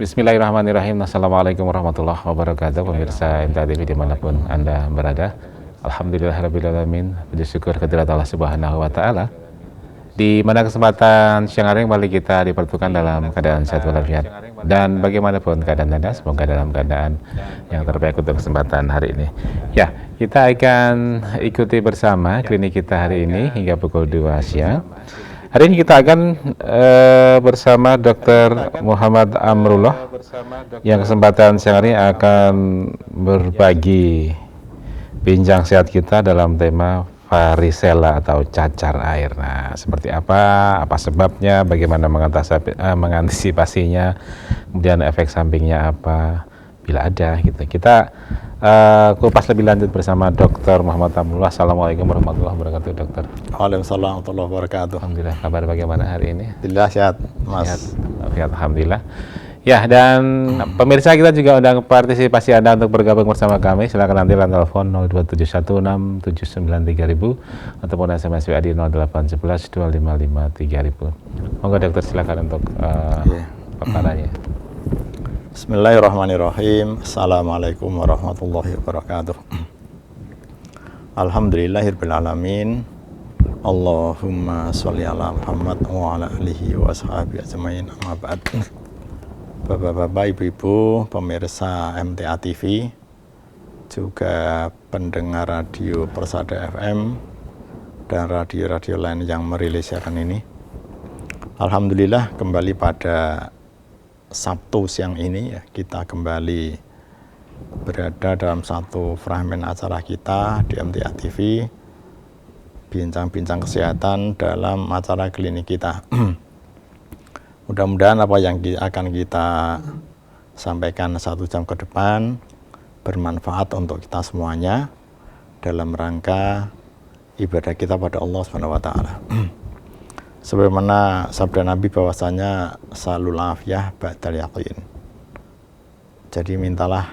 Bismillahirrahmanirrahim. Assalamualaikum warahmatullahi wabarakatuh. Pemirsa MTA TV dimanapun Anda berada. Alhamdulillahirrabbilalamin. Puji syukur kehadirat Allah Subhanahu wa Ta'ala. Di mana kesempatan siang hari kembali kita dipertemukan dalam keadaan sehat walafiat. Dan bagaimanapun keadaan Anda, semoga dalam keadaan yang terbaik untuk kesempatan hari ini. Ya, kita akan ikuti bersama klinik kita hari ini hingga pukul 2 siang. Hari ini kita akan bersama Dr. Muhammad Amrullah yang kesempatan siang hari akan berbagi bincang sehat kita dalam tema varicella atau cacar air. Nah, seperti apa sebabnya, bagaimana mengantisipasinya, kemudian efek sampingnya apa bila ada gitu. Kita kupas lebih lanjut bersama Dr. Muhammad Amrullah. Assalamualaikum warahmatullahi wabarakatuh, dokter. Waalaikumsalam warahmatullahi wabarakatuh. Alhamdulillah, kabar bagaimana hari ini? Alhamdulillah sehat, Mas. Sehat, alhamdulillah. Ya, dan pemirsa kita juga undang partisipasi Anda untuk bergabung bersama kami. Silakan nanti telepon 02716793000 ataupun SMS WA di 08112553000. Monggo dokter, silakan untuk paparannya. Bismillahirrahmanirrahim. Assalamualaikum warahmatullahi wabarakatuh. Alhamdulillahirabbil alamin. Allahumma sholli ala Muhammad wa ala alihi wa ashabihi ajmain. Amma ba'd. Bapak-bapak, ibu-ibu, pemirsa MTA TV, juga pendengar radio Persada FM dan radio-radio lain yang merilis siaran ini. Alhamdulillah, kembali pada Sabtu siang ini ya, kita kembali berada dalam satu fragmen acara kita di MTA TV, bincang-bincang kesehatan dalam acara klinik kita. Mudah-mudahan apa yang akan kita sampaikan 1 jam ke depan bermanfaat untuk kita semuanya dalam rangka ibadah kita pada Allah Subhanahu wa Ta'ala. Sebagaimana sabda Nabi bahwasanya salul afiyah ba'dal yaqin. Jadi mintalah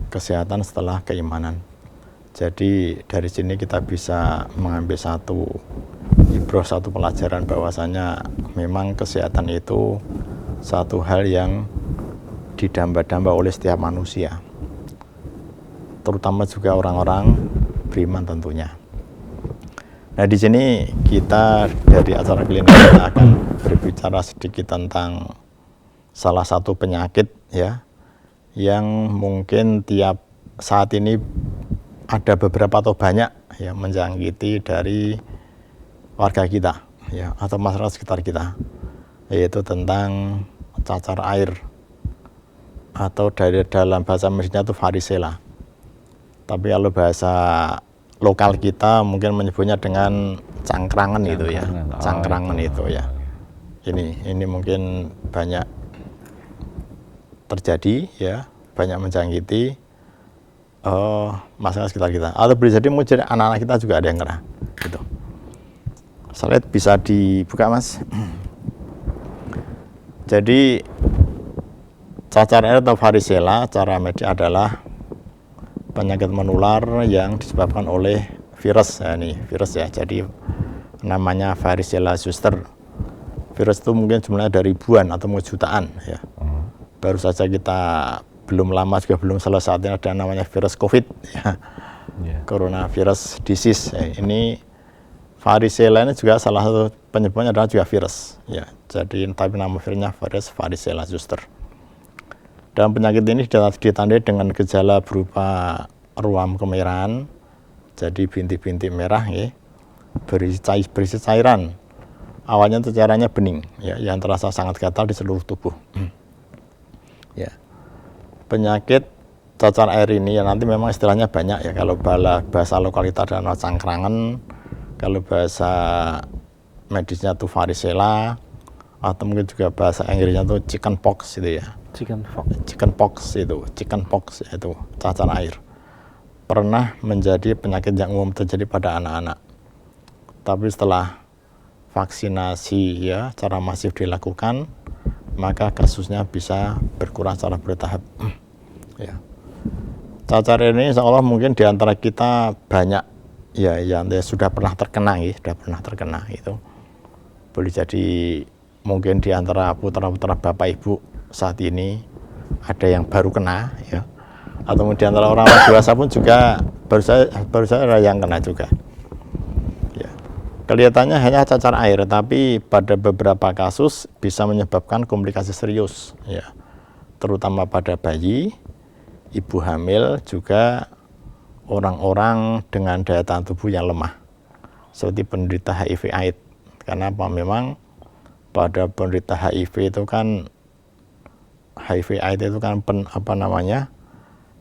kesehatan setelah keimanan. Jadi dari sini kita bisa mengambil satu ibrah, satu pelajaran bahwasanya memang kesehatan itu satu hal yang didamba-damba oleh setiap manusia, terutama juga orang-orang beriman tentunya. Nah, di sini kita dari acara klinik kita akan berbicara sedikit tentang salah satu penyakit ya yang mungkin tiap saat ini ada beberapa atau banyak ya menjangkiti dari warga kita ya atau masyarakat sekitar kita, yaitu tentang cacar air atau dari dalam bahasa medisnya itu varicella. Tapi kalau bahasa lokal kita mungkin menyebutnya dengan cangkrangan itu ya, cangkrangan itu ya. Ini mungkin banyak terjadi ya, banyak menjangkiti masyarakat sekitar kita. Atau bisa jadi mungkin anak-anak kita juga ada yang kena gitu. Slide bisa dibuka, Mas. Jadi cacar air atau varicella cara medis adalah penyakit menular yang disebabkan oleh virus ya, ini virus ya. Jadi namanya varicella zoster. Virus itu mungkin jumlahnya ada ribuan atau jutaan ya. Baru saja kita belum lama juga belum selesai ada namanya virus COVID ya. Coronavirus disease ya. Ini varicella ini juga salah satu penyebabnya adalah juga virus ya. Jadi tapi nama virusnya virus varicella zoster. Dan penyakit ini ditandai dengan gejala berupa ruam kemerahan, jadi bintik-bintik merah ya, berisi cairan. Awalnya itu cairannya bening ya, yang terasa sangat gatal di seluruh tubuh. Ya. Penyakit cacar air ini ya nanti memang istilahnya banyak ya. Kalau bahasa lokal kita adalah cangkrangan, kalau bahasa medisnya itu varicella, atau mungkin juga bahasa Inggrisnya itu chicken pox gitu ya. Chicken pox itu cacar air. Pernah menjadi penyakit yang umum terjadi pada anak-anak. Tapi setelah vaksinasi ya secara masif dilakukan, maka kasusnya bisa berkurang secara bertahap. Ya. Cacar air ini insya Allah mungkin diantara kita banyak ya yang sudah pernah terkena itu. Boleh jadi mungkin diantara putra-putra bapak ibu saat ini ada yang baru kena ya, atau di antara orang dewasa pun juga baru saya ada yang kena juga ya. Kelihatannya hanya cacar air, tapi pada beberapa kasus bisa menyebabkan komplikasi serius ya, terutama pada bayi, ibu hamil, juga orang-orang dengan daya tahan tubuh yang lemah seperti penderita HIV/AIDS. Karena apa, memang pada penderita HIV itu kan HIV/AIDS itu kan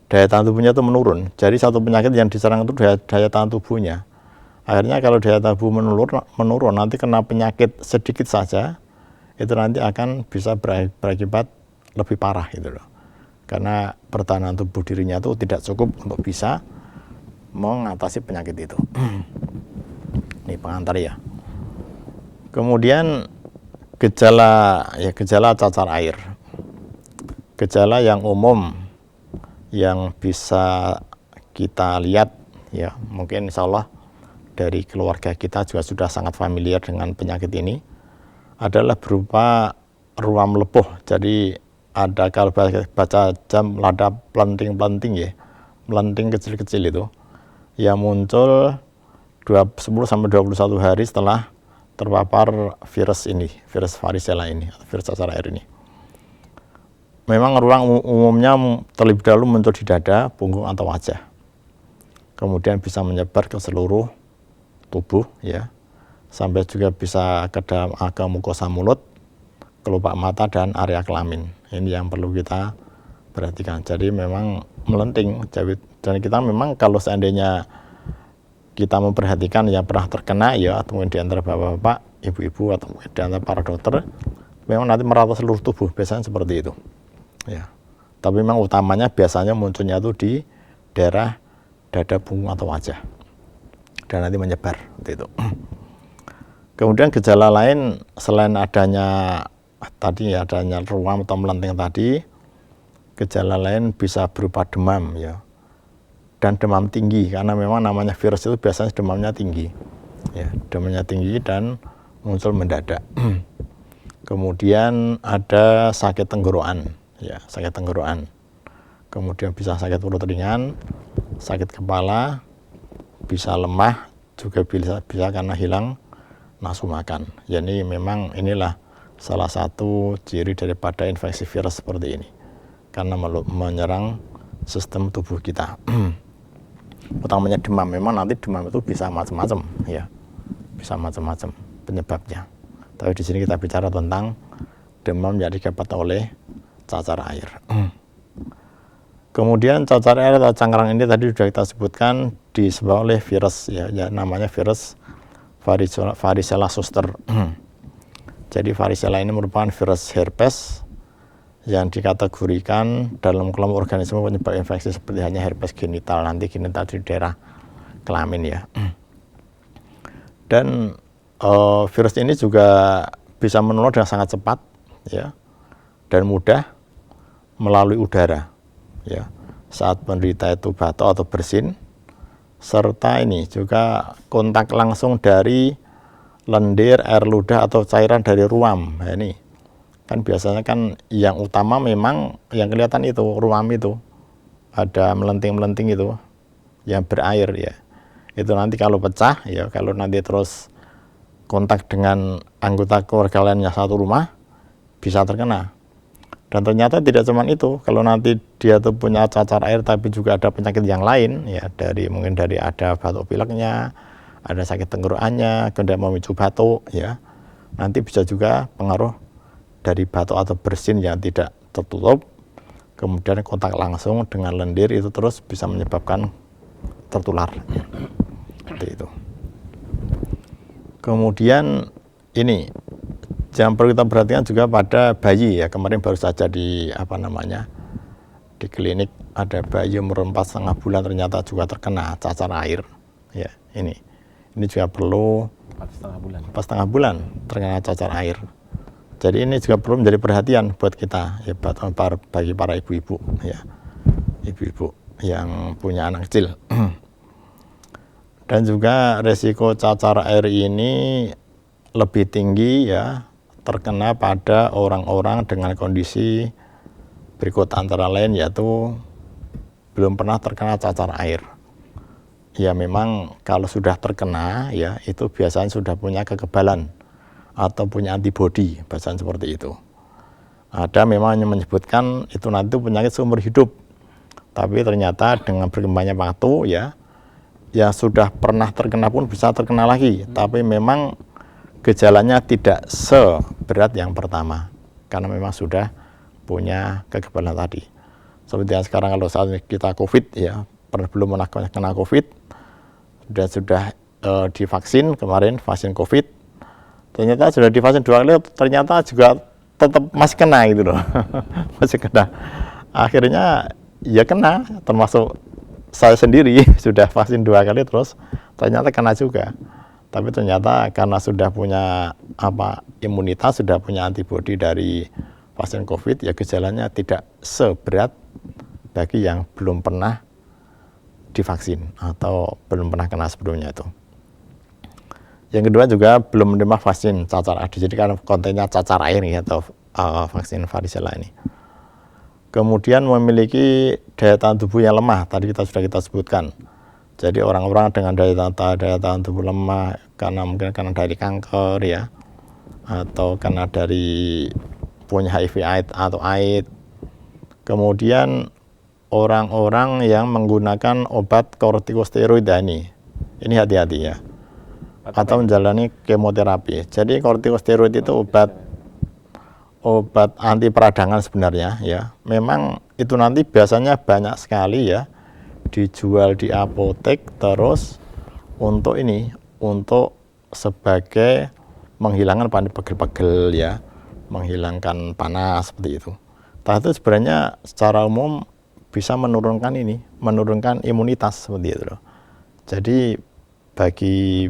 daya tahan tubuhnya itu menurun. Jadi satu penyakit yang diserang itu daya tahan tubuhnya. Akhirnya kalau daya tahan tubuh menurun, nanti kena penyakit sedikit saja itu nanti akan bisa berakibat lebih parah gitu loh. Karena pertahanan tubuh dirinya itu tidak cukup untuk bisa mengatasi penyakit itu. Ini pengantar ya. Kemudian gejala cacar air. Gejala yang umum yang bisa kita lihat ya, mungkin insya Allah dari keluarga kita juga sudah sangat familiar dengan penyakit ini, adalah berupa ruam lepuh. Jadi ada, kalau baca jam, ada pelenting ya, melenting kecil-kecil itu yang muncul 10-21 hari setelah terpapar virus ini, virus varicella ini, virus cacar air ini. Memang ruang umumnya terlebih dahulu muncul di dada, punggung atau wajah. Kemudian bisa menyebar ke seluruh tubuh ya, sampai juga bisa ke dalam mukosa mulut, kelopak mata, dan area kelamin. Ini yang perlu kita perhatikan. Jadi memang melenting, dan kita memang kalau seandainya kita memperhatikan yang pernah terkena ya, atau mungkin di antara bapak-bapak, ibu-ibu, atau mungkin di antara para dokter, memang nanti merata seluruh tubuh, biasanya seperti itu ya. Tapi memang utamanya biasanya munculnya itu di daerah dada, punggung atau wajah, dan nanti menyebar seperti itu. Kemudian gejala lain selain adanya ruam atau melenting tadi, gejala lain bisa berupa demam ya, dan demam tinggi, karena memang namanya virus itu biasanya demamnya tinggi ya, demamnya tinggi dan muncul mendadak. Kemudian ada sakit tenggorokan ya, sakit tenggorokan. Kemudian bisa sakit perut ringan, sakit kepala, bisa lemah, juga bisa karena hilang nafsu makan. Jadi memang inilah salah satu ciri daripada infeksi virus seperti ini, karena menyerang sistem tubuh kita. Utamanya demam. Memang nanti demam itu bisa macam-macam ya, bisa macam-macam penyebabnya. Tapi di sini kita bicara tentang demam yang didapat oleh cacar air. Kemudian cacar air atau cangkrang ini tadi sudah kita sebutkan disebabkan oleh virus ya, namanya virus varicella zoster. Jadi varicella ini merupakan virus herpes yang dikategorikan dalam kelompok organisme penyebab infeksi seperti hanya herpes genital, nanti genital di daerah kelamin ya. Dan virus ini juga bisa menular dengan sangat cepat ya, dan mudah melalui udara ya, saat penderita itu batuk atau bersin, serta ini juga kontak langsung dari lendir, air ludah, atau cairan dari ruam. Nah, ini kan biasanya kan yang utama memang yang kelihatan itu ruam itu, ada melenting-melenting itu yang berair ya. Itu nanti kalau pecah ya, kalau nanti terus kontak dengan anggota keluarga lainnya satu rumah, bisa terkena. Dan ternyata tidak cuma itu, kalau nanti dia tuh punya cacar air tapi juga ada penyakit yang lain ya, mungkin dari ada batuk pileknya, ada sakit tenggorokannya, kemudian memicu batuk ya, nanti bisa juga pengaruh dari batuk atau bersin yang tidak tertutup, kemudian kontak langsung dengan lendir, itu terus bisa menyebabkan tertular seperti itu. Kemudian ini yang perlu kita perhatikan juga pada bayi ya. Kemarin baru saja di di klinik ada bayi umur 4,5 bulan ternyata juga terkena cacar air ya. Ini juga perlu 4,5 bulan terkena cacar air. Jadi ini juga perlu menjadi perhatian buat kita ya, bagi para ibu-ibu ya, ibu-ibu yang punya anak kecil. Dan juga resiko cacar air ini lebih tinggi ya terkena pada orang-orang dengan kondisi berikut, antara lain yaitu belum pernah terkena cacar air. Ya memang kalau sudah terkena ya itu biasanya sudah punya kekebalan atau punya antibodi, bahasanya seperti itu. Ada memang yang menyebutkan itu nanti penyakit seumur hidup, tapi ternyata dengan berkembangnya waktu ya sudah pernah terkena pun bisa terkena lagi, tapi memang gejalanya tidak seberat yang pertama karena memang sudah punya kekebalan tadi. Seperti yang sekarang kalau saat ini kita COVID ya, belum pernah kena COVID dan sudah divaksin kemarin, vaksin COVID, ternyata sudah divaksin 2 kali, ternyata juga tetap masih kena gitu loh. Masih kena. Akhirnya ya kena, termasuk saya sendiri sudah vaksin 2 kali terus ternyata kena juga. Tapi ternyata karena sudah punya imunitas, sudah punya antibodi dari vaksin COVID, ya gejalanya tidak seberat bagi yang belum pernah divaksin atau belum pernah kena sebelumnya itu. Yang kedua juga belum menerima vaksin cacar air, jadi kan kontennya cacar air ya, atau vaksin varicella ini. Kemudian memiliki daya tahan tubuh yang lemah, tadi sudah kita sebutkan. Jadi orang-orang dengan daya tahan tubuh lemah mungkin karena dari kanker ya, atau karena dari punya HIV/AIDS atau AIDS. Kemudian orang-orang yang menggunakan obat kortikosteroid ini hati-hati ya, atau menjalani kemoterapi. Jadi kortikosteroid itu obat anti peradangan sebenarnya ya. Memang itu nanti biasanya banyak sekali ya dijual di apotek, terus untuk sebagai menghilangkan pegel-pegel ya, menghilangkan panas seperti itu. Tapi itu sebenarnya secara umum bisa menurunkan imunitas seperti itu loh. Jadi bagi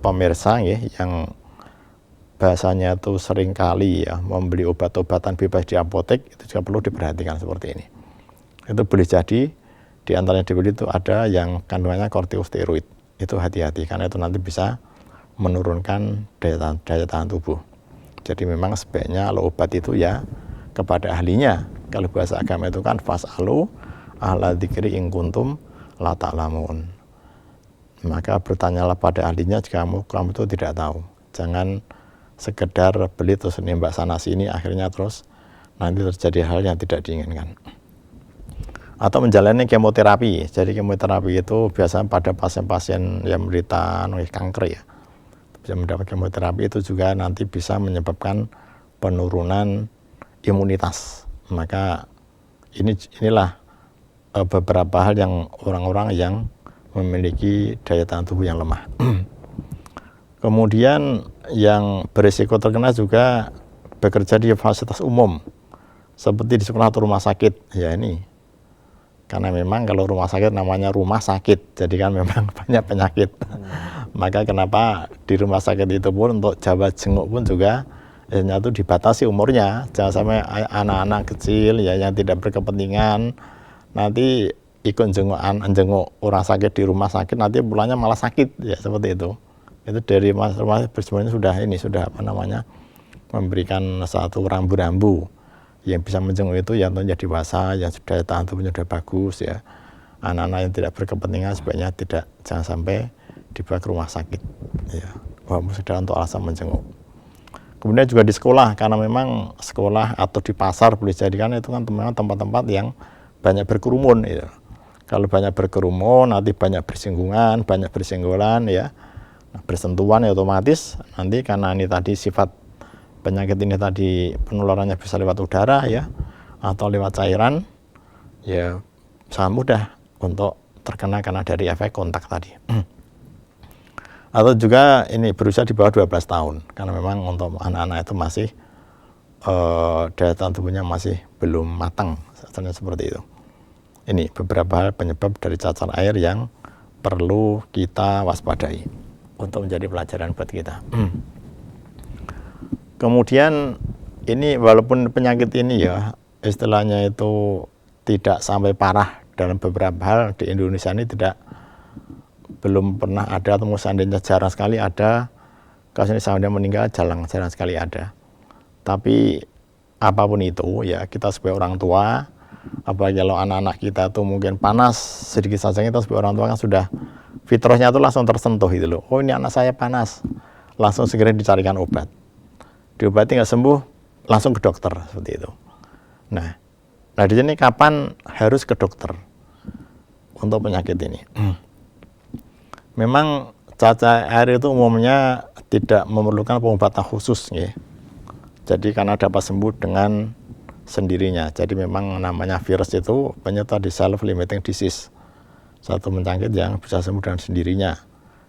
pemirsa ya, yang bahasanya itu sering kali ya membeli obat-obatan bebas di apotek, itu juga perlu diperhatikan seperti ini. Itu boleh jadi di antara yang dibeli itu ada yang kandungannya kortikosteroid. Itu hati-hati karena itu nanti bisa menurunkan daya tahan tubuh. Jadi memang sebaiknya kalau obat itu ya kepada ahlinya. Kalau bahasa agama itu kan fas'alu ahla dzikri in kuntum la ta'lamun. Maka bertanyalah pada ahlinya jika kamu itu tidak tahu. Jangan sekedar beli terus nembak sana sini, akhirnya terus nanti terjadi hal yang tidak diinginkan. Atau menjalani kemoterapi. Jadi kemoterapi itu biasanya pada pasien-pasien yang menderita kanker ya, bisa mendapat kemoterapi, itu juga nanti bisa menyebabkan penurunan imunitas. Maka inilah beberapa hal yang orang-orang yang memiliki daya tahan tubuh yang lemah. Kemudian yang berisiko terkena juga bekerja di fasilitas umum seperti di sekolah atau rumah sakit ya, ini karena memang kalau rumah sakit namanya rumah sakit, jadi kan memang banyak penyakit. Maka kenapa di rumah sakit itu pun untuk jawab jenguk pun juga itu dibatasi umurnya, jangan sampai anak-anak kecil ya yang tidak berkepentingan nanti ikut jenguk orang sakit di rumah sakit, nanti pulangnya malah sakit ya, seperti itu. Itu dari rumah sebenarnya sudah memberikan satu rambu-rambu yang bisa menjenguk itu yang tentunya dewasa, yang sudah tahan tubuhnya sudah bagus ya. Anak-anak yang tidak berkepentingan sebaiknya jangan sampai dibawa ke rumah sakit ya, walaupun sudah untuk alasan menjenguk. Kemudian juga di sekolah, karena memang sekolah atau di pasar boleh jadikan itu kan memang tempat-tempat yang banyak berkerumun ya. Kalau banyak berkerumun nanti banyak bersinggungan, banyak bersenggolan ya. Nah, bersentuhan ya otomatis nanti karena ini tadi sifat penyakit ini tadi penularannya bisa lewat udara ya, atau lewat cairan ya, sangat mudah untuk terkena karena dari efek kontak tadi. Atau juga ini berusia di bawah 12 tahun karena memang untuk anak-anak itu masih daya tahan tubuhnya masih belum matang, seperti itu. Ini beberapa hal penyebab dari cacar air yang perlu kita waspadai untuk menjadi pelajaran buat kita. Kemudian ini walaupun penyakit ini ya istilahnya itu tidak sampai parah, dalam beberapa hal di Indonesia ini belum pernah ada, atau seandainya jarang sekali ada Kalau sampai meninggal jarang sekali ada. Tapi apapun itu ya kita sebagai orang tua, apalagi kalau anak-anak kita tuh mungkin panas sedikit saja, kita sebagai orang tua kan sudah fitrahnya tuh langsung tersentuh gitu loh. Oh ini anak saya panas, langsung segera dicarikan obat. Diobati nggak sembuh, langsung ke dokter seperti itu. Nah di sini kapan harus ke dokter untuk penyakit ini? Memang cacar air itu umumnya tidak memerlukan pengobatan khusus, ya. Jadi karena dapat sembuh dengan sendirinya. Jadi memang namanya virus itu penyerta di self-limiting disease, satu penyakit yang bisa sembuh dengan sendirinya.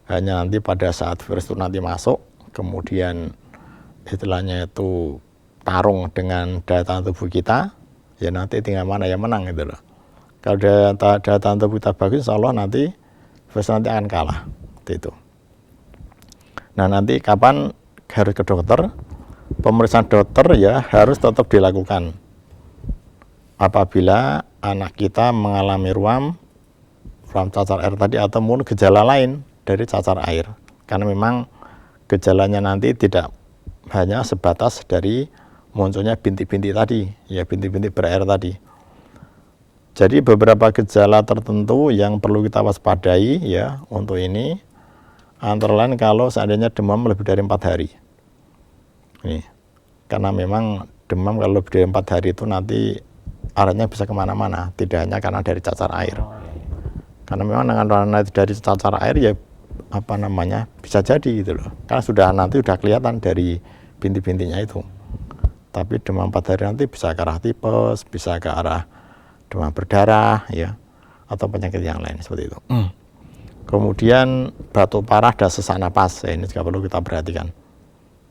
Hanya nanti pada saat virus itu nanti masuk, kemudian istilahnya itu tarung dengan daya tahan tubuh kita, ya nanti tinggal mana yang menang gitu loh. Kalau daya tahan tubuh kita bagus, insya Allah nanti virus nanti akan kalah. Itu. Nah nanti kapan harus ke dokter? Pemeriksaan dokter ya harus tetap dilakukan apabila anak kita mengalami ruam cacar air tadi atau mungkin gejala lain dari cacar air, karena memang gejalanya nanti tidak hanya sebatas dari munculnya bintik-bintik tadi, ya bintik-bintik berair tadi. Jadi beberapa gejala tertentu yang perlu kita waspadai ya untuk ini, antara lain kalau seandainya demam lebih dari 4 hari. Nih, karena memang demam kalau lebih dari 4 hari itu nanti arahnya bisa kemana-mana, tidak hanya karena dari cacar air. Karena memang dengan dari cacar air ya bisa jadi gitu loh. Karena nanti sudah kelihatan dari bintik-bintiknya itu. Tapi demam 4 hari nanti bisa ke arah tipes, bisa ke arah demam berdarah ya, atau penyakit yang lain seperti itu. Kemudian batuk parah dan sesak napas, ya, ini juga perlu kita perhatikan.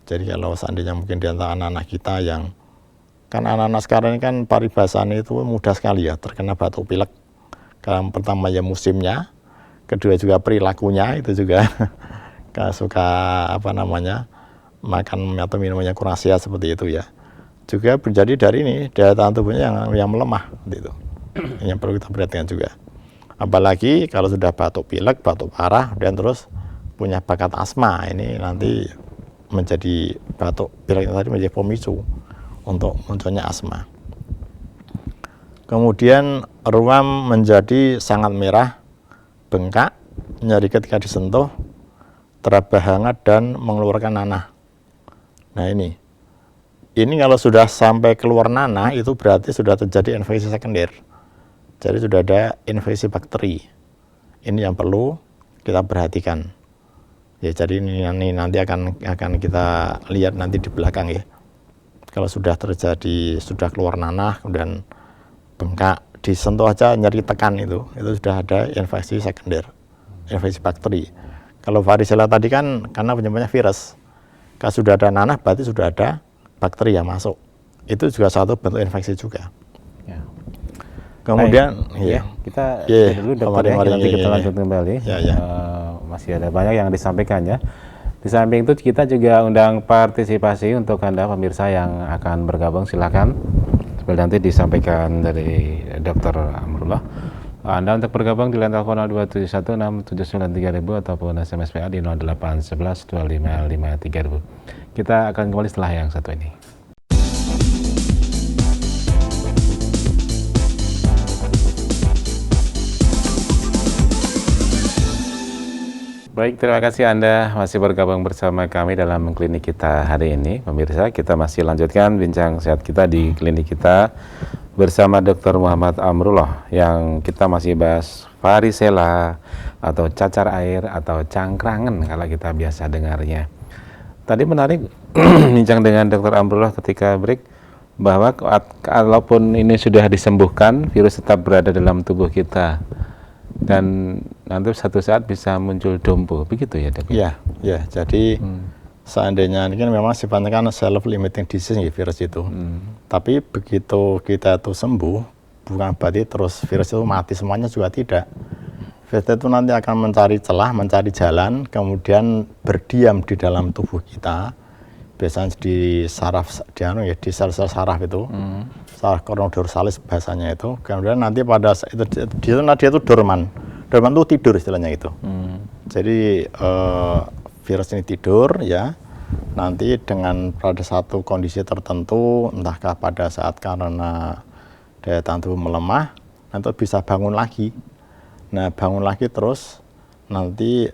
Jadi kalau seandainya mungkin di antara anak-anak kita yang, kan anak-anak sekarang ini kan paribasannya itu mudah sekali ya terkena batuk pilek. Karena pertama ya musimnya, kedua juga perilakunya itu juga suka makan atau minumnya kurang sehat seperti itu ya. Juga terjadi dari ini daya tahan tubuhnya yang melemah gitu. Yang perlu kita perhatikan juga. Apalagi kalau sudah batuk pilek, batuk parah, dan terus punya bakat asma, ini nanti menjadi batuk pilek tadi menjadi pemicu untuk munculnya asma. Kemudian ruam menjadi sangat merah, bengkak, nyeri ketika disentuh, teraba hangat dan mengeluarkan nanah. Nah ini kalau sudah sampai keluar nanah itu berarti sudah terjadi infeksi sekunder. Jadi sudah ada infeksi bakteri. Ini yang perlu kita perhatikan. Ya, jadi ini nanti akan kita lihat nanti di belakang ya. Kalau sudah terjadi, sudah keluar nanah, kemudian bengkak, disentuh aja nyeri tekan itu sudah ada infeksi sekunder, infeksi bakteri. Kalau varicella tadi kan karena penyebabnya virus. Kalau sudah ada nanah berarti sudah ada bakteri yang masuk. Itu juga satu bentuk infeksi juga. Ya. Kemudian kita dulu dokter nanti kita lanjut kembali. Masih ada banyak yang disampaikan ya. Di samping itu kita juga undang partisipasi untuk Anda pemirsa yang akan bergabung, silakan. Seperti nanti disampaikan dari Dr. Amrullah. Anda untuk bergabung di line telepon 02716793000 ataupun SMS PA di 08112553000. Kita akan kembali setelah yang satu ini. Baik, terima kasih Anda masih bergabung bersama kami dalam klinik kita hari ini. Pemirsa, kita masih lanjutkan bincang sehat kita di klinik kita bersama Dr. Muhammad Amrullah yang kita masih bahas varicella atau cacar air atau cangkrangan kalau kita biasa dengarnya. Tadi menarik bincang dengan Dr. Amrullah ketika break bahwa kalaupun ini sudah disembuhkan, virus tetap berada dalam tubuh kita. Dan nanti satu saat bisa muncul dompo, begitu ya dok? Ya, jadi seandainya ini kan memang sifatnya kan self-limiting disease ya, virus itu. Tapi begitu kita itu sembuh, bukan berarti terus virus itu mati semuanya, juga tidak. Virus itu nanti akan mencari celah, mencari jalan, kemudian berdiam di dalam tubuh kita. Biasanya di saraf, di sel-sel saraf itu. Saraf koronodorsalis bahasanya itu. Kemudian nanti pada dia itu dorman itu tidur istilahnya itu. Jadi virus ini tidur ya, nanti dengan pada satu kondisi tertentu, entahkah pada saat karena daya tahan tubuh melemah, nanti bisa bangun lagi. Nah, bangun lagi terus nanti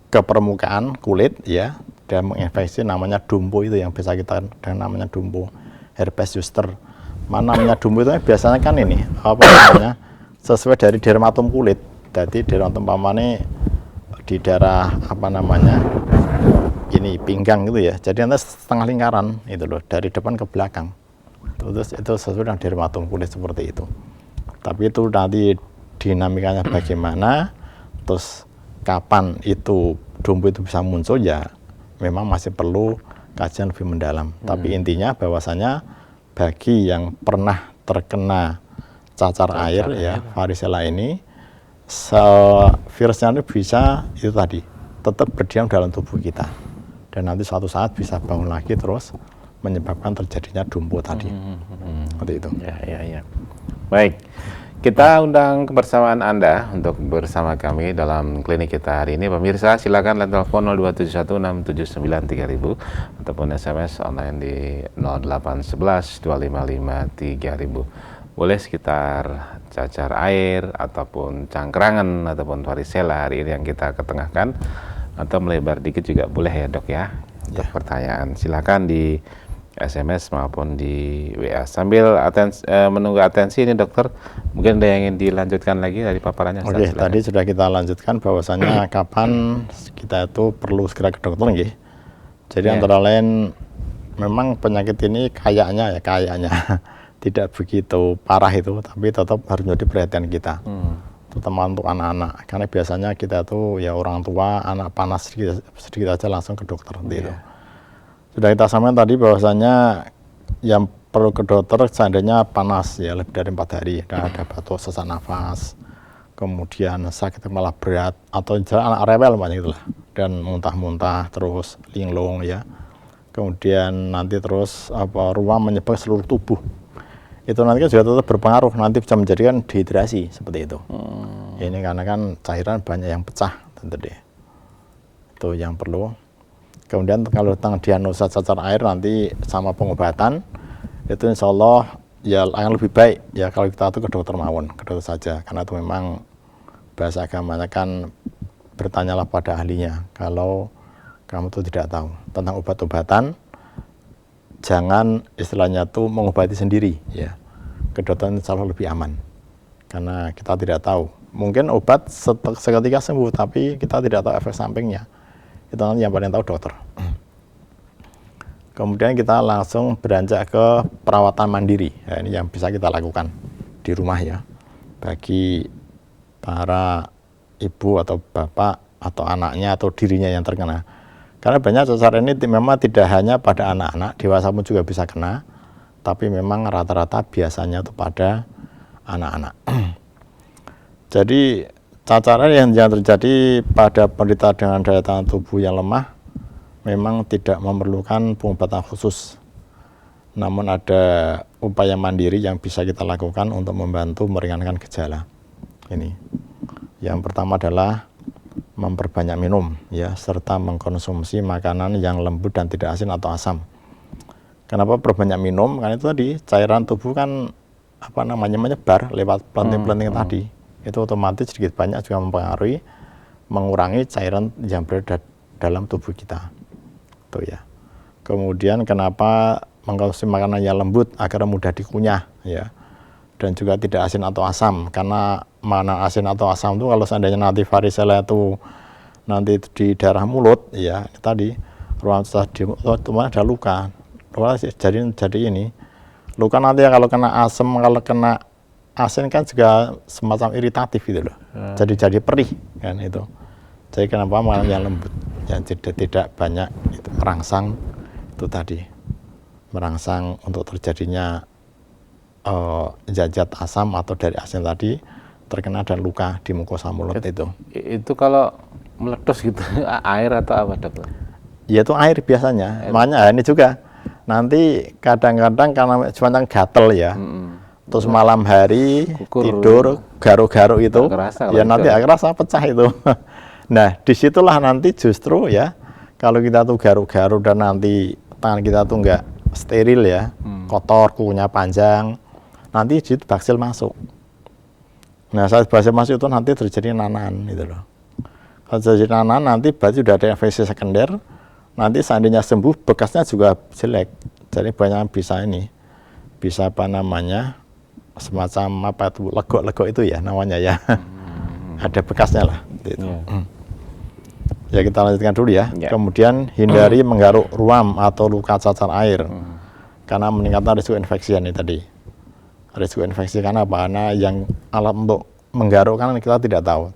ke permukaan kulit ya, dan menginfeksi namanya dumpo itu yang biasa kita dengan namanya dumpo, herpes zoster. Mana namanya dumpo itu biasanya kan ini apa namanya sesuai dari dermatom kulit. Jadi dermatom pamane di daerah apa namanya ini pinggang gitu ya. Jadi nanti setengah lingkaran itu loh dari depan ke belakang. Terus itu sesuai dengan dermatom kulit seperti itu. Tapi itu nanti dinamikanya bagaimana, terus kapan itu dumpo itu bisa muncul ya memang masih perlu kajian lebih mendalam. Tapi intinya bahwasanya bagi yang pernah terkena cacar air ya varicella ini, virusnya itu bisa itu tadi tetap berdiam dalam tubuh kita dan nanti suatu saat bisa bangun lagi terus menyebabkan terjadinya dumpo tadi. Seperti itu. Ya. Baik. Kita undang kebersamaan Anda untuk bersama kami dalam klinik kita hari ini. Pemirsa, silakan line telepon 02716793000 ataupun SMS online di 08112553.000. Boleh sekitar cacar air ataupun cangkrangan ataupun varicella hari ini yang kita ketengahkan, atau melebar dikit juga boleh ya dok ya untuk pertanyaan. Silakan di SMS maupun di WA. Sambil menunggu atensi ini dokter, mungkin ada yang ingin dilanjutkan lagi dari paparannya. Oke, tadi sudah kita lanjutkan bahwasanya kapan kita itu perlu segera ke dokter nggih. Jadi antara lain memang penyakit ini kayaknya tidak begitu parah itu, tapi tetap harus menjadi perhatian kita. Terutama untuk anak-anak, karena biasanya kita tuh ya orang tua anak panas sedikit aja langsung ke dokter gitu. Sudah kita sampaikan tadi bahwasanya yang perlu ke dokter seandainya panas ya lebih dari 4 hari, dan ada batuk, sesak nafas, kemudian sakit kepala berat atau anak rewel banyak itulah, dan muntah-muntah terus linglung ya. Kemudian nanti terus ruam menyebabkan seluruh tubuh. Itu nanti kan juga tetap berpengaruh, nanti bisa menjadikan dehidrasi seperti itu. Ini karena kan cairan banyak yang pecah tentu deh. Itu yang perlu. Kemudian kalau tentang diagnosa cacar air nanti sama pengobatan itu insya Allah ya yang lebih baik ya kalau kita tuh ke dokter mawon, ke dokter saja, karena itu memang bahasa agamanya kan bertanyalah pada ahlinya. Kalau kamu tuh tidak tahu tentang obat-obatan, jangan istilahnya tuh mengobati sendiri ya, ke dokter insya Allah lebih aman karena kita tidak tahu, mungkin obat seketika sembuh tapi kita tidak tahu efek sampingnya. Itu nanti yang paling tahu dokter. Kemudian kita langsung beranjak ke perawatan mandiri. Ya, ini yang bisa kita lakukan di rumah ya, bagi para ibu atau bapak atau anaknya atau dirinya yang terkena. Karena banyak cacar ini memang tidak hanya pada anak-anak, dewasa pun juga bisa kena, tapi memang rata-rata biasanya itu pada anak-anak. Jadi cacar air yang terjadi pada penderita dengan daya tahan tubuh yang lemah memang tidak memerlukan pengobatan khusus. Namun ada upaya mandiri yang bisa kita lakukan untuk membantu meringankan gejala. Ini. Yang pertama adalah memperbanyak minum ya, serta mengkonsumsi makanan yang lembut dan tidak asin atau asam. Kenapa perbanyak minum? Karena itu tadi cairan tubuh kan menyebar lewat pelenting-pelenting tadi. Itu otomatis sedikit banyak juga mempengaruhi, mengurangi cairan yang berada dalam tubuh kita. Tuh ya. Kemudian kenapa mengkonsumsi makanan yang lembut agar mudah dikunyah ya. Dan juga tidak asin atau asam, karena mana asin atau asam itu kalau seandainya nanti varicella itu nanti di daerah mulut ya, tadi ruang ada luka. Jadi ini luka nanti kalau kena asam, kalau kena asin kan juga semacam iritatif gitu loh. Jadi perih kan itu. Jadi kenapa makanan yang lembut yang tidak banyak itu merangsang itu tadi. Merangsang untuk terjadinya zat asam atau dari asin tadi terkena dan luka di mukosa mulut itu. Itu kalau meletus gitu air atau apa dokter? Ya itu air biasanya. Makanya ini juga nanti kadang-kadang karena cuma gatel ya. Terus malam hari tidur garuk-garuk itu, ya nanti kerasa pecah itu. Nah disitulah nanti justru ya kalau kita tuh garuk-garuk dan nanti tangan kita tuh nggak steril ya, kotor, kukunya panjang, nanti di situ baksil masuk. Nah saat baksil masuk itu nanti terjadi nanan gitu loh. Kalau terjadi nanan nanti berarti sudah ada infeksi sekunder, nanti seandainya sembuh bekasnya juga jelek. Jadi banyak bisa ini, bisa apa namanya, semacam apa itu, legok-legok itu ya namanya ya. Ada bekasnya lah gitu. Ya kita lanjutkan dulu ya. Kemudian hindari menggaruk ruam atau luka cacar air karena meningkatkan risiko infeksi ini tadi. Risiko infeksi karena apa? Karena yang alat untuk menggaruk kan kita tidak tahu.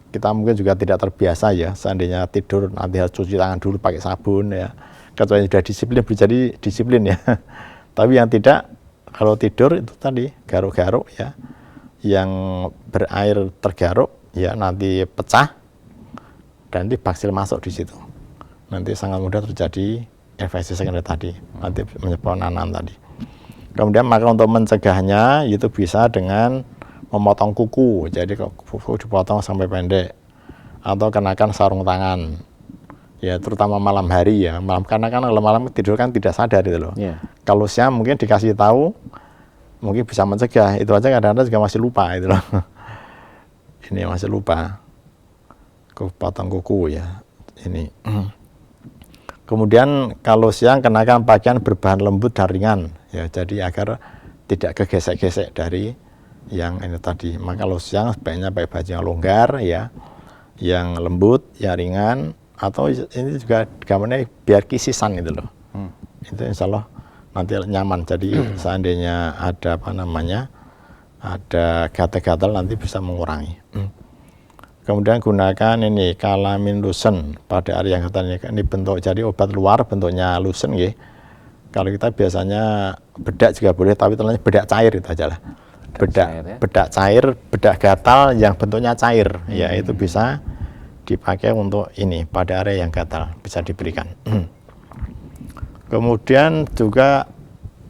Kita mungkin juga tidak terbiasa ya. Seandainya tidur nanti harus cuci tangan dulu pakai sabun ya. Kecuali sudah disiplin jadi disiplin ya. Tapi yang tidak, kalau tidur itu tadi garuk-garuk ya, yang berair tergaruk ya nanti pecah dan nanti baksil masuk di situ. Nanti sangat mudah terjadi infeksi sekunder tadi, nanti menyebabkan nanan tadi. Kemudian maka untuk mencegahnya itu bisa dengan memotong kuku, jadi kuku dipotong sampai pendek, atau kenakan sarung tangan, ya terutama malam hari ya, karena kan kalau malam tidur kan tidak sadar itu loh. Kalau siang mungkin dikasih tahu, mungkin bisa mencegah, itu aja kadang-kadang juga masih lupa itu loh. Ini masih lupa, potong kuku ya, ini. Kemudian kalau siang kenakan pakaian berbahan lembut dan ringan ya, jadi agar tidak kegesek-gesek dari yang ini tadi. Maka kalau siang sebaiknya pakai baju yang longgar ya, yang lembut, yang ringan, atau ini juga gambarnya biar kisisan gitu loh. Itu insya Allah nanti nyaman. Jadi seandainya ada apa namanya, ada gatal-gatal nanti bisa mengurangi. Kemudian gunakan ini Calamine lotion pada area yang gatal ini bentuk, jadi obat luar bentuknya lotion ya. Kalau kita biasanya bedak juga boleh, tapi ternyata bedak cair itu aja lah. Bedak cair, bedak gatal yang bentuknya cair, ya itu bisa dipakai untuk ini pada area yang gatal, bisa diberikan. Kemudian juga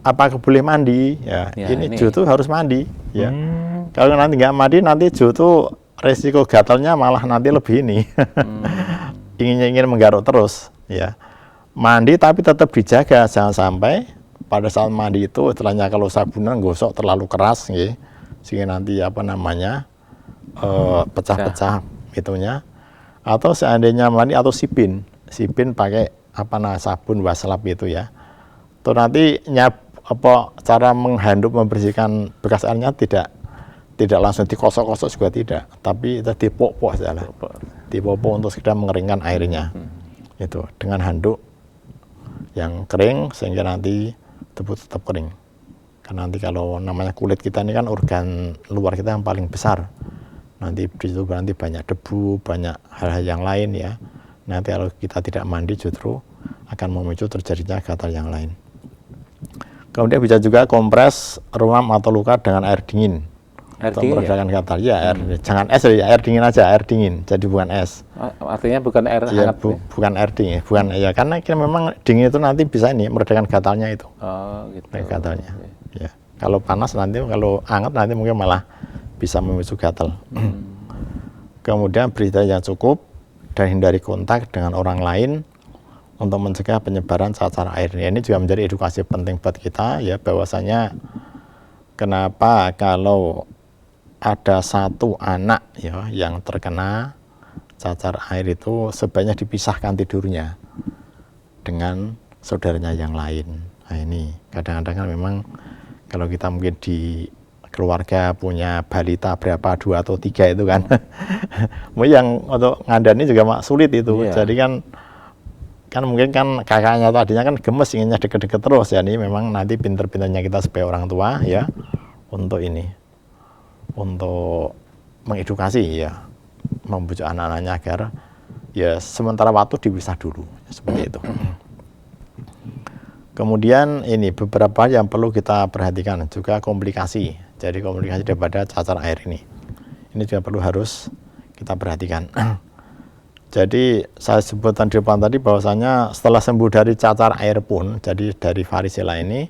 apakah boleh mandi? Ya, ini Joe tuh harus mandi. Ya, kalau nanti nggak mandi, nanti Joe tuh resiko gatalnya malah nanti lebih ini. ingin menggaruk terus. Ya, mandi tapi tetap dijaga, jangan sampai pada saat mandi itu istilahnya kalau sabunan gosok terlalu keras, ya, sehingga nanti apa namanya pecah-pecah itunya. Atau seandainya mandi atau sipin pakai apa sabun waslap itu ya. Tuh nanti cara menghanduk membersihkan bekas airnya tidak langsung dikosok-kosok juga tidak, tapi itu dipok-pok saja lah. Dipok-pok untuk sekedar mengeringkan airnya. Itu dengan handuk yang kering sehingga nanti tetap kering. Karena nanti kalau namanya kulit kita ini kan organ luar kita yang paling besar. Nanti di situ nanti banyak debu, banyak hal-hal yang lain ya. Nanti kalau kita tidak mandi justru akan memicu terjadinya gatal yang lain. Kemudian bisa juga kompres ruam atau luka dengan air dingin. Untuk meredakan gatal. Ya, jangan es ya, air dingin aja, air dingin. Jadi bukan es. Artinya bukan air ya, hangat. Bukan air dingin, bukan ya, karena memang dingin itu nanti bisa ini meredakan gatalnya itu. Oh, gitu. Gatalnya. Ya. Kalau panas nanti, kalau hangat nanti mungkin malah bisa memicu gatal. Kemudian beri yang cukup dan hindari kontak dengan orang lain untuk mencegah penyebaran cacar air. Ini juga menjadi edukasi penting buat kita ya, bahwasanya kenapa kalau ada satu anak ya yang terkena cacar air itu sebaiknya dipisahkan tidurnya dengan saudaranya yang lain. Nah ini kadang-kadang kan memang kalau kita mungkin di keluarga punya balita berapa 2 atau 3 itu kan, yang untuk ngandani juga sulit itu. Jadi kan mungkin kan kakaknya atau adiknya kan gemes inginnya deket-deket terus ya. Ini memang nanti pinter-pinternya kita sebagai orang tua ya untuk ini, untuk mengedukasi ya, membujuk anak-anaknya agar ya sementara waktu dipisah dulu seperti itu. Kemudian ini beberapa yang perlu kita perhatikan juga komplikasi. Jadi komplikasi daripada cacar air ini juga perlu harus kita perhatikan. Jadi saya sebutkan di depan tadi bahwasanya setelah sembuh dari cacar air pun, jadi dari varicella ini,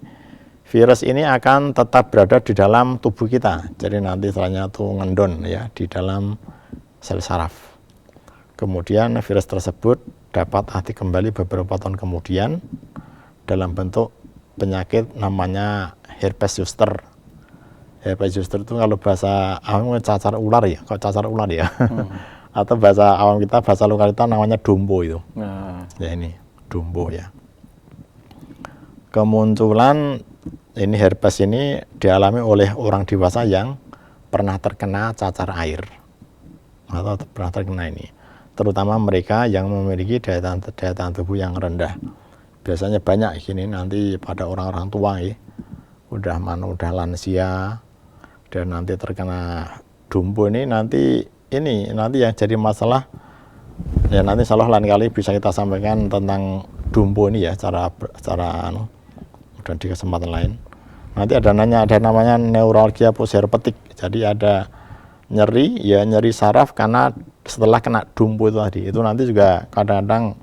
virus ini akan tetap berada di dalam tubuh kita. Jadi nanti setelahnya tuh ngendon ya di dalam sel saraf. Kemudian virus tersebut dapat aktif kembali beberapa tahun kemudian dalam bentuk penyakit namanya herpes zoster. Herpes zoster itu kalau bahasa awam cacar ular ya, kok cacar ular ya. Atau bahasa awam kita, bahasa lokal kita namanya dumbo itu. Ya ini, dumbo ya. Kemunculan ini herpes ini dialami oleh orang dewasa yang pernah terkena cacar air atau pernah terkena ini, terutama mereka yang memiliki daya tahan tubuh yang rendah. Biasanya banyak gini nanti pada orang-orang tua ya, udah lansia dan nanti terkena dumbo ini nanti yang jadi masalah ya, nanti salah lain kali bisa kita sampaikan tentang dumbo ini ya, cara dan di kesempatan lain. Nanti ada namanya neuralgia postherpetik. Jadi ada nyeri saraf karena setelah kena dumbo itu tadi. Itu nanti juga kadang-kadang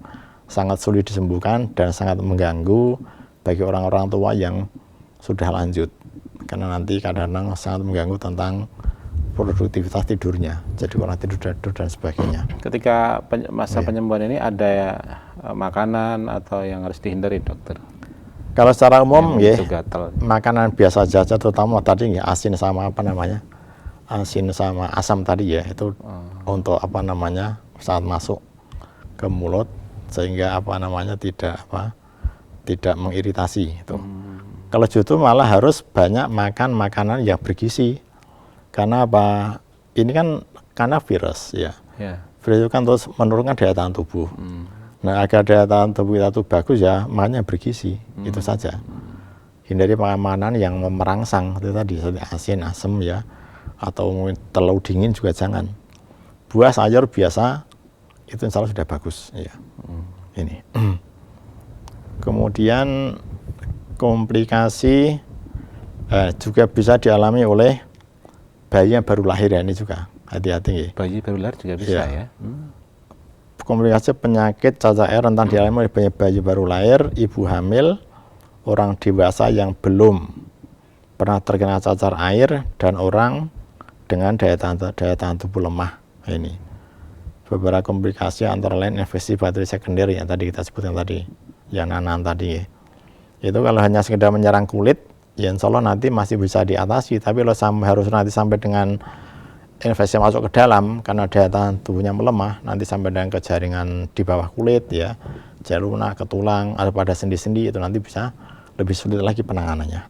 sangat sulit disembuhkan dan sangat mengganggu bagi orang-orang tua yang sudah lanjut. Karena nanti kadang-kadang sangat mengganggu tentang produktivitas tidurnya. Jadi orang tidur dan sebagainya. Ketika masa penyembuhan ini ada makanan atau yang harus dihindari, dokter? Kalau secara umum ya, gatal. Makanan biasa saja, terutama tadi ya asin sama asin sama asam tadi ya, itu untuk saat masuk ke mulut sehingga tidak mengiritasi itu. Kalau justru malah harus banyak makan makanan yang bergizi. Karena apa? Ini kan karena virus ya. Virus itu kan terus menurunkan daya tahan tubuh. Nah, agar daya tahan tubuh kita itu bagus ya, makannya bergizi, itu saja. Hindari makanan yang merangsang itu tadi, seperti asin, asam ya, atau mungkin terlalu dingin juga jangan. Buah, sayur biasa itu insya Allah sudah bagus ya. Ini. Kemudian komplikasi juga bisa dialami oleh bayi yang baru lahir ya, ini juga hati-hati ya. Bayi baru lahir juga bisa ya. Komplikasi penyakit cacar air rentan dialami oleh bayi baru lahir, ibu hamil, orang dewasa yang belum pernah terkena cacar air, dan orang dengan daya tahan tubuh lemah. Ini beberapa komplikasi antara lain infeksi bakteri sekunder yang tadi kita sebutkan tadi, yang nanan tadi. Itu kalau hanya sekedar menyerang kulit, ya insya Allah nanti masih bisa diatasi. Tapi kalau harus nanti sampai dengan infeksi masuk ke dalam karena daya tahan tubuhnya melemah, nanti sampai dengan ke jaringan di bawah kulit ya, jaringan lunak, ke tulang, atau pada sendi-sendi, itu nanti bisa lebih sulit lagi penanganannya.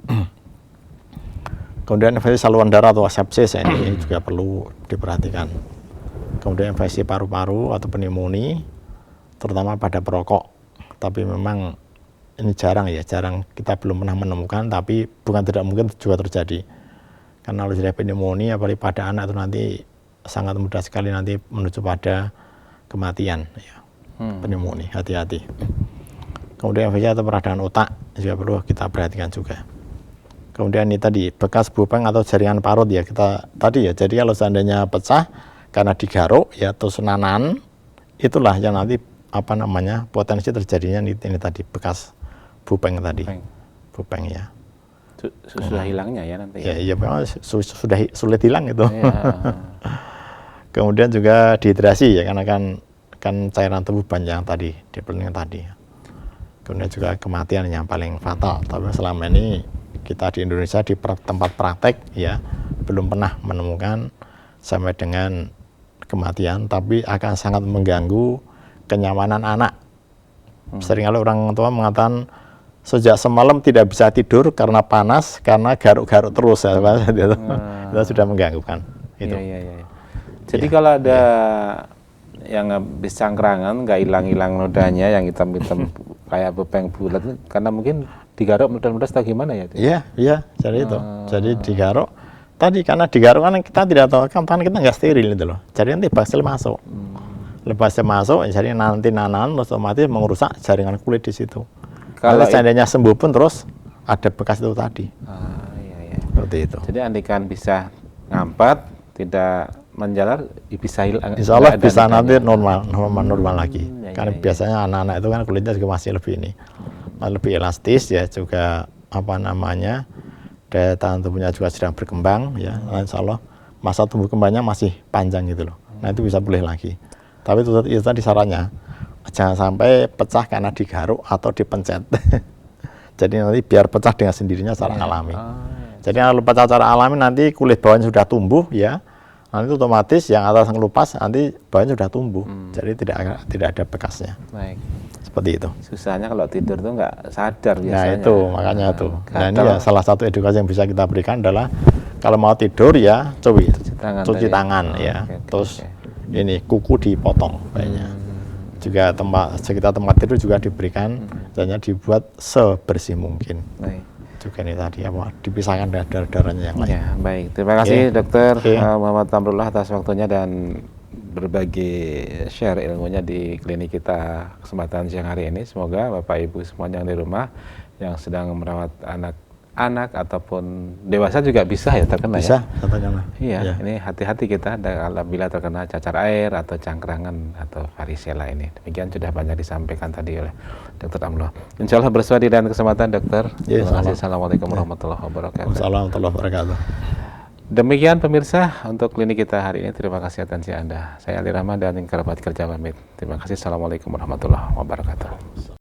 Kemudian infeksi saluran darah atau sepsis ini juga perlu diperhatikan. Kemudian infeksi paru-paru atau pneumonia, terutama pada perokok. Tapi memang ini jarang kita belum pernah menemukan, tapi bukan tidak mungkin juga terjadi. Karena kalau sudah pneumonia, apalagi pada anak itu nanti sangat mudah sekali nanti menuju pada kematian ya. Pneumonia, hati-hati. Kemudian infeksi atau peradangan otak juga perlu kita perhatikan juga. Kemudian ini tadi bekas bopeng atau jaringan parut ya, kita tadi ya, jadi kalau seandainya pecah karena digaruk ya, terus nanan, itulah yang nanti potensi terjadinya ini tadi bekas bopeng tadi. Bopeng ya. Sudah hilangnya ya nanti. Iya memang sudah sulit hilang itu. Kemudian juga dehidrasi ya, karena kan cairan tubuh banyak tadi, depleting tadi. Kemudian juga kematian yang paling fatal. Tapi selama ini kita di Indonesia di tempat praktek ya belum pernah menemukan sampai dengan kematian, tapi akan sangat mengganggu kenyamanan anak. Seringkali orang tua mengatakan sejak semalam tidak bisa tidur karena panas, karena garuk-garuk terus ya, itu sudah mengganggu kan. Itu. Iya. Jadi kalau ada yang habis cangkrangan nggak hilang-hilang nodanya, yang hitam-hitam kayak bopeng bulat, karena mungkin digaruk mudah-mudahan atau gimana ya? Iya, jadi itu. Jadi digaruk. Tadi karena digaruk kan kita tidak tahu, kan tangan kita nggak steril itu loh. Jadi nanti baksil masuk. Lepas masuk, jadi nanti nanan otomatis merusak jaringan kulit di situ. Kalau seandainya sembuh pun terus ada bekas itu tadi. Iya. Seperti itu. Jadi andikan bisa ngampat, tidak menjalar, bisa hilang. Insya Allah bisa nanti normal lagi. Karena biasanya anak-anak itu kan kulitnya juga masih lebih elastis ya, juga daya tahan tubuhnya juga sedang berkembang ya. Insya Allah masa tumbuh kembangnya masih panjang gitu loh. Nah itu bisa pulih lagi. Tapi itu tadi sarannya, jangan sampai pecah karena digaruk atau dipencet. Jadi nanti biar pecah dengan sendirinya secara alami. Jadi kalau pecah secara alami nanti kulit bawahnya sudah tumbuh ya, nanti otomatis yang atas ngelupas nanti bawahnya sudah tumbuh. Jadi tidak ada bekasnya. Baik. Seperti itu. Susahnya kalau tidur tuh nggak sadar Nah biasanya. itu makanya tuh. Nah ini gatal. ya salah satu edukasi yang bisa kita berikan adalah kalau mau tidur ya cuci tangan Oh, ya. oke, oke, Terus oke. ini kuku dipotong kayaknya. Juga sekitar tempat tidur juga diberikan dan dibuat sebersih mungkin. Baik. Juga ini tadi apa dipisahkan dari darah-darahnya yang lain. Ya, baik. Terima kasih Dokter Oke. Muhammad Tamrullah atas waktunya dan berbagi share ilmunya di klinik kita kesempatan siang hari ini. Semoga Bapak Ibu semuanya yang di rumah yang sedang merawat anak ataupun dewasa juga bisa ya terkena Bisa ya. katakanlah. Iya, Ya. ini hati-hati kita apabila terkena cacar air atau cangkrangan atau varicella ini. Demikian sudah banyak disampaikan tadi oleh Dr. Amlo. Insya Allah bersua di lain kesempatan Dokter. Ya, Terima kasih. insya Assalamualaikum warahmatullahi wabarakatuh. Wassalamualaikum warahmatullahi wabarakatuh. Demikian pemirsa untuk klinik kita hari ini. Terima kasih atensi Anda. Saya Ali Rahman dan kerabat kerja pamit. Terima kasih. Assalamualaikum warahmatullahi wabarakatuh.